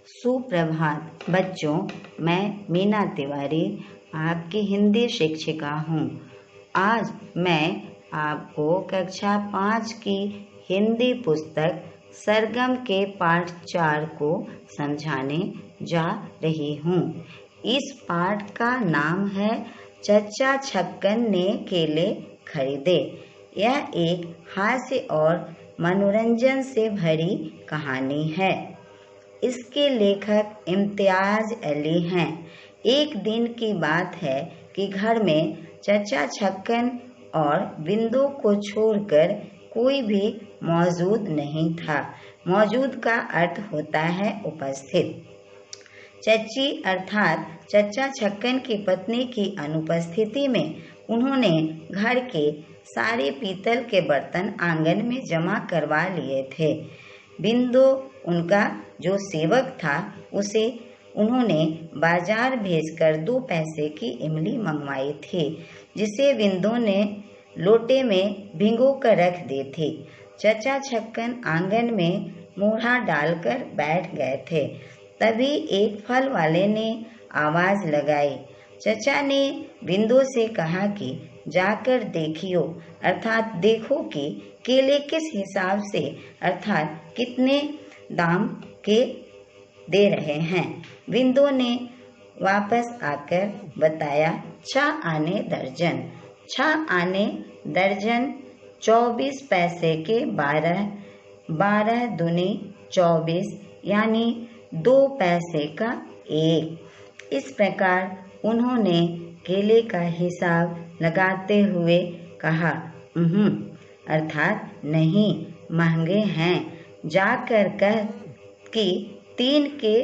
सुप्रभात बच्चों, मैं मीना तिवारी आपकी हिंदी शिक्षिका हूँ। आज मैं आपको कक्षा 5 की हिंदी पुस्तक सरगम के पाठ 4 को समझाने जा रही हूँ। इस पाठ का नाम है चचा छक्कन ने केले खरीदे। यह एक हास्य और मनोरंजन से भरी कहानी है। इसके लेखक इम्तियाज अली हैं। एक दिन की बात है कि घर में चचा छक्कन और बिंदु को छोड़कर कोई भी मौजूद नहीं था। मौजूद का अर्थ होता है उपस्थित। चची अर्थात चचा छक्कन की पत्नी की अनुपस्थिति में उन्होंने घर के सारे पीतल के बर्तन आंगन में जमा करवा लिए थे। बिंदु उनका जो सेवक था उसे उन्होंने बाजार भेजकर 2 पैसे की इमली मंगवाई थी, जिसे बिंदु ने लोटे में भिगो कर रख दी थी। चचा छक्कन आंगन में मूढ़ा डालकर बैठ गए थे। तभी एक फल वाले ने आवाज लगाई। चचा ने बिंदु से कहा कि जाकर देखियो, अर्थात देखो कि केले किस हिसाब से अर्थात कितने दाम के दे रहे हैं। बिंदु ने वापस आकर बताया 6 आने दर्जन। 6 आने दर्जन 24 पैसे के 12, 12 दूनी 24 यानी 2 पैसे का 1। इस प्रकार उन्होंने केले का हिसाब लगाते हुए कहा अर्थात नहीं, महंगे हैं। जाकर कह कि 3 के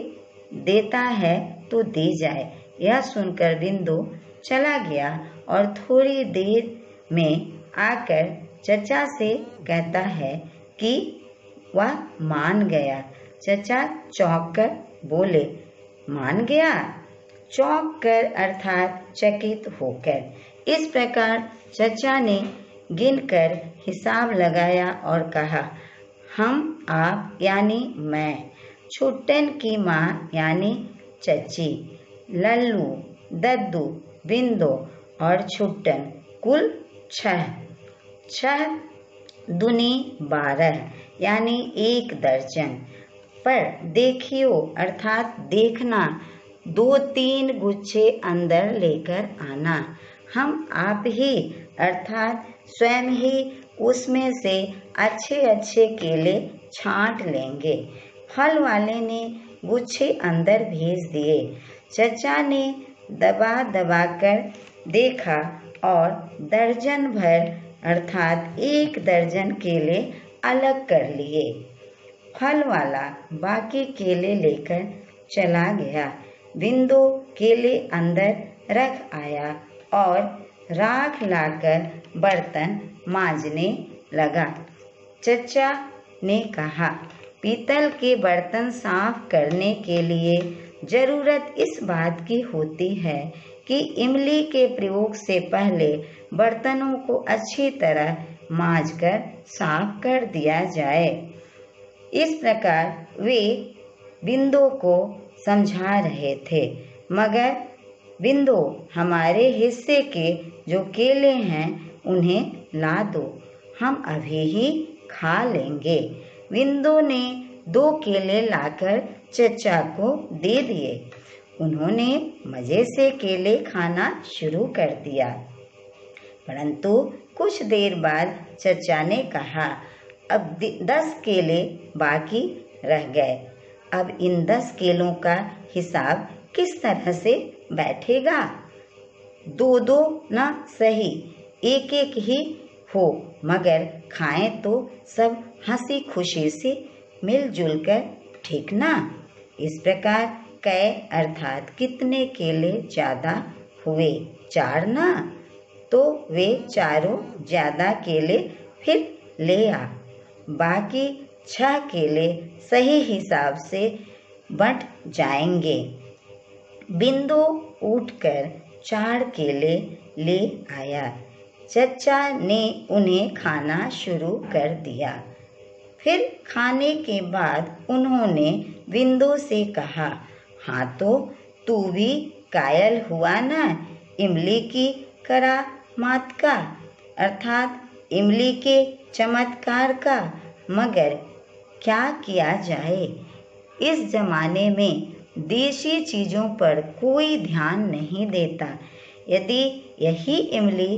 देता है तो दे जाए। यह सुनकर बिंदु चला गया और थोड़ी देर में आकर चचा से कहता है कि वह मान गया। चचा चौंक कर बोले, मान गया? चौंक कर अर्थात चकित होकर। इस प्रकार चचा ने गिनकर हिसाब लगाया और कहा, हम, आप यानी मैं, छुट्टन की माँ यानी चची, लल्लू, दद्दू, बिंदु और छुट्टन, कुल 6। 6 दूनी 12 यानी 1 दर्जन। पर देखियो अर्थात देखना, 2-3 गुच्छे अंदर लेकर आना। हम आप ही अर्थात स्वयं ही उसमें से अच्छे अच्छे केले छांट लेंगे। फल वाले ने गुच्छे अंदर भेज दिए। चचा ने दबा दबा कर देखा और दर्जन भर अर्थात 1 दर्जन केले अलग कर लिए। फल वाला बाकी केले लेकर चला गया। बिंदु केले अंदर रख आया और राख लाकर बर्तन मांजने लगा। चचा ने कहा, पीतल के बर्तन साफ करने के लिए जरूरत इस बात की होती है कि इमली के प्रयोग से पहले बर्तनों को अच्छी तरह मांजकर साफ कर दिया जाए। इस प्रकार वे बिंदु को समझा रहे थे। मगर बिंदु, हमारे हिस्से के जो केले हैं उन्हें ला दो, हम अभी ही खा लेंगे। बिंदु ने 2 केले लाकर चचा को दे दिए। उन्होंने मजे से केले खाना शुरू कर दिया। परंतु कुछ देर बाद चचा ने कहा, अब 10 केले बाकी रह गए। अब इन 10 केलों का हिसाब किस तरह से बैठेगा? 2-2 न सही, 1-1 ही हो, मगर खाएं तो सब हंसी खुशी से मिलजुल कर, ठीक ना? इस प्रकार कै अर्थात कितने केले ज्यादा हुए? 4 ना? तो वे चारों ज्यादा केले फिर ले आ। बाकी 6 केले सही हिसाब से बंट जाएंगे। बिंदु उठकर 4 केले ले आया। चचा ने उन्हें खाना शुरू कर दिया। फिर खाने के बाद उन्होंने बिंदु से कहा, हाँ तो तू भी कायल हुआ ना इमली की करामात का, अर्थात इमली के चमत्कार का। मगर क्या किया जाए, इस जमाने में देशी चीज़ों पर कोई ध्यान नहीं देता। यदि यही इमली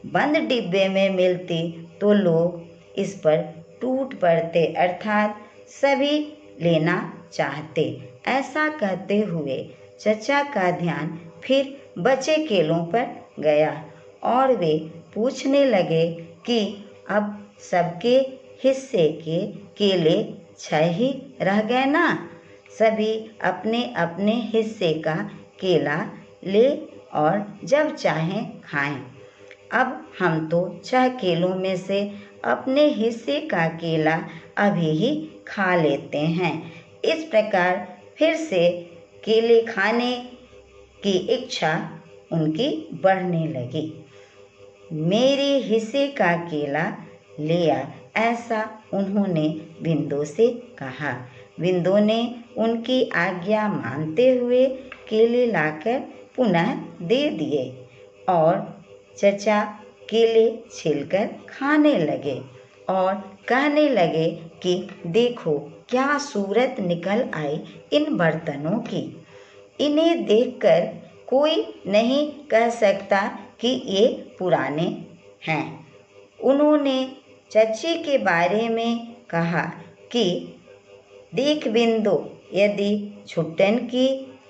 बंद डिब्बे में मिलती तो लोग इस पर टूट पड़ते, अर्थात सभी लेना चाहते। ऐसा कहते हुए चचा का ध्यान फिर बचे केलों पर गया और वे पूछने लगे कि अब सबके हिस्से के केले 6 ही रह गए ना। सभी अपने अपने हिस्से का केला ले और जब चाहें खाएं। अब हम तो 6 केलों में से अपने हिस्से का केला अभी ही खा लेते हैं। इस प्रकार फिर से केले खाने की इच्छा उनकी बढ़ने लगी। मेरे हिस्से का केला लिया, ऐसा उन्होंने बिंदु से कहा। बिंदु ने उनकी आज्ञा मानते हुए केले लाकर पुनः दे दिए और चचा केले छिलकर खाने लगे और कहने लगे कि देखो क्या सूरत निकल आई इन बर्तनों की। इन्हें देखकर कोई नहीं कह सकता कि ये पुराने हैं। उन्होंने चच्ची के बारे में कहा कि देख बिंदु, यदि छुट्टन की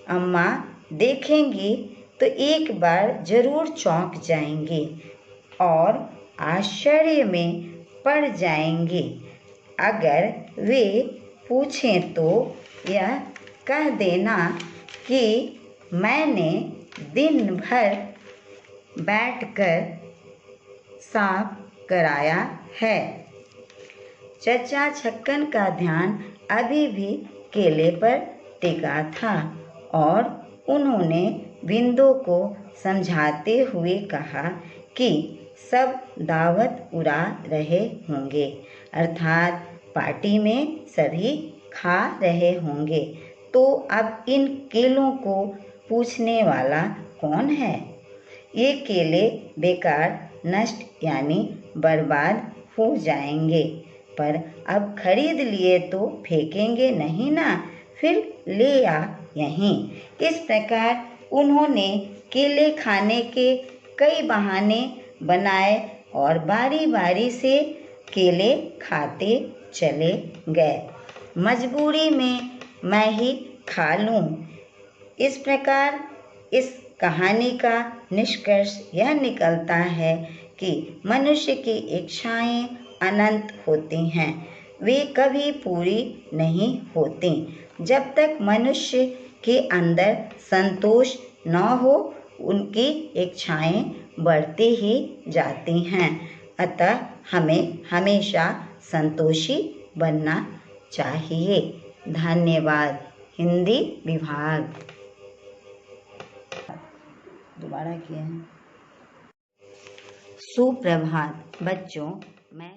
अम्मा देखेंगी तो एक बार जरूर चौंक जाएंगी और आश्चर्य में पड़ जाएंगी। अगर वे पूछें तो यह कह देना कि मैंने दिन भर बैठकर साफ कराया है। चचा छक्कन का ध्यान अभी भी केले पर टिका था और उन्होंने बिंदु को समझाते हुए कहा कि सब दावत उड़ा रहे होंगे, अर्थात पार्टी में सभी खा रहे होंगे, तो अब इन केलों को पूछने वाला कौन है। ये केले बेकार नष्ट यानी बर्बाद हो जाएंगे, पर अब खरीद लिए तो फेंकेंगे नहीं ना, फिर ले आ यहीं। इस प्रकार उन्होंने केले खाने के कई बहाने बनाए और बारी बारी से केले खाते चले गए। मजबूरी में मैं ही खा लूं। इस प्रकार इस कहानी का निष्कर्ष यह निकलता है कि मनुष्य की इच्छाएं अनंत होती हैं, वे कभी पूरी नहीं होती। जब तक मनुष्य के अंदर संतोष न हो, उनकी इच्छाएं बढ़ती ही जाती हैं। अतः हमें हमेशा संतोषी बनना चाहिए। धन्यवाद। हिंदी विभाग। दोबारा किया है। सुप्रभात बच्चों, मैं